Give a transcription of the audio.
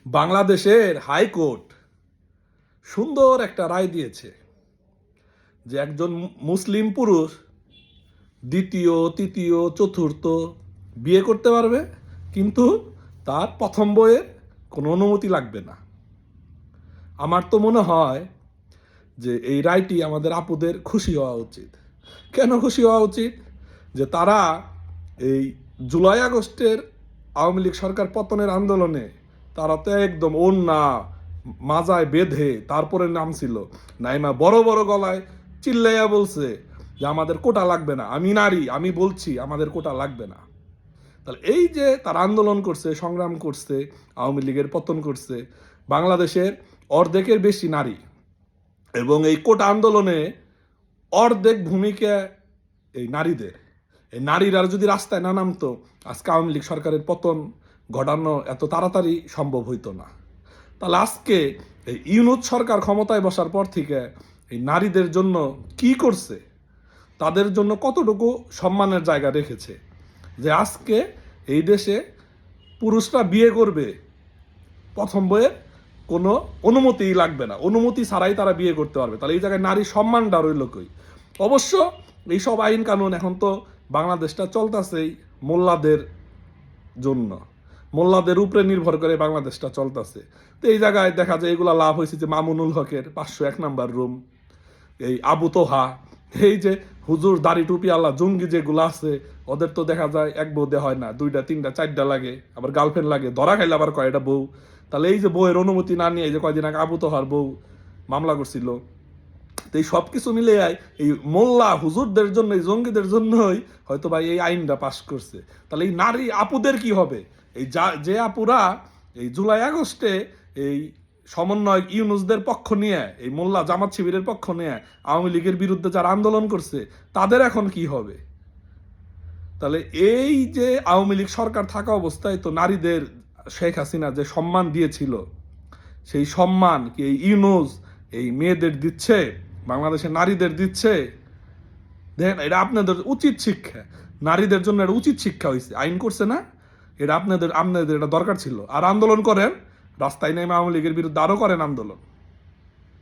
বাংলাদেশের হাইকোর্ট সুন্দর একটা রায় দিয়েছে যে একজন মুসলিম পুরুষ দ্বিতীয় তৃতীয় চতুর্থ বিয়ে করতে পারবে, কিন্তু তার প্রথম বইয়ের কোনো অনুমতি লাগবে না। আমার তো মনে হয় যে এই রায়টি আমাদের আপুদের খুশি হওয়া উচিত। কেন খুশি হওয়া উচিত? যে তারা এই জুলাই আগস্টের আওয়ামী লীগ সরকার পতনের আন্দোলনে তারা তো একদম ওন্না মাজায় বেঁধে তারপরে নামছিল। নাইমা বড় বড় গলায় চিল্লাইয়া বলছে যে আমাদের কোটা লাগবে না, আমি নারী, আমি বলছি আমাদের কোটা লাগবে না। তাহলে এই যে তারা আন্দোলন করছে, সংগ্রাম করছে, আওয়ামী লীগের পতন করছে, বাংলাদেশের অর্ধেকের বেশি নারী, এবং এই কোটা আন্দোলনে অর্ধেক ভূমিকা এই নারীদের। এই নারীরা যদি রাস্তায় না নামতো, আজকে আওয়ামী লীগ সরকারের পতন ঘটানো এত তাড়াতাড়ি সম্ভব হইতো না। তাহলে আজকে এই ইউনূস সরকার ক্ষমতায় বসার পর থেকে এই নারীদের জন্য কি করছে, তাদের জন্য কতটুকু সম্মানের জায়গা রেখেছে, যে আজকে এই দেশে পুরুষরা বিয়ে করবে প্রথম বইয়ের কোনো অনুমতিই লাগবে না, অনুমতি ছাড়াই তারা বিয়ে করতে পারবে। তাহলে এই জায়গায় নারী সম্মানটা রইল কই? অবশ্য এইসব আইন কানুন এখন তো বাংলাদেশটা চলতেছেই মোল্লাদের জন্য, মোল্লাদের উপরে নির্ভর করে বাংলাদেশটা চলতেছে। তো এই জায়গায় দেখা যায় এগুলা লাভ হয়েছে যে মামুনুল হকের 501 নাম্বার রুম, এই আবু তোহা, এই যে হুজুর দাড়ি টুপি আল্লাহ জঙ্গি যেগুলো আছে, ওদের তো দেখা যায় এক বউ দেওয়া হয় না, 2টা 3টা 4টা লাগে, আবার গার্লফ্রেন্ড লাগে, ধরা খাইলে আবার কয়টা বউ। তাহলে এই যে বউয়ের অনুমতি না নিয়ে এই যে কয়দিন আগে আবু তোহার বউ মামলা করছিল, তো এই সব কিছু মিলে এই মোল্লা হুজুরদের জন্য, এই জঙ্গিদের জন্যই হয়তো ভাই এই আইনটা পাশ করছে। তাহলে এই নারী আপুদের কি হবে? এই যে আপুরা এই জুলাই আগস্টে এই সমন্বয়ক ইউনূসদের পক্ষ নিয়ে, এই মোল্লা জামাত শিবিরের পক্ষ নিয়ে আওয়ামী লীগের বিরুদ্ধে যারা আন্দোলন করছে, তাদের এখন কি হবে? তাহলে এই যে আওয়ামী লীগ সরকার থাকা অবস্থায় তো নারীদের শেখ হাসিনা যে সম্মান দিয়েছিল, সেই সম্মান কি এই ইউনূস এই মেয়েদের দিচ্ছে, বাংলাদেশের নারীদের দিচ্ছে? দেখেন, এটা আপনাদের উচিত শিক্ষা, নারীদের জন্য এটা উচিত শিক্ষা হয়েছে, আইন করছে না, এটা আপনাদের এটা দরকার ছিল। আর আন্দোলন করেন, রাস্তায় নেমে আওয়ামী লীগের বিরুদ্ধে আরো করেন আন্দোলন।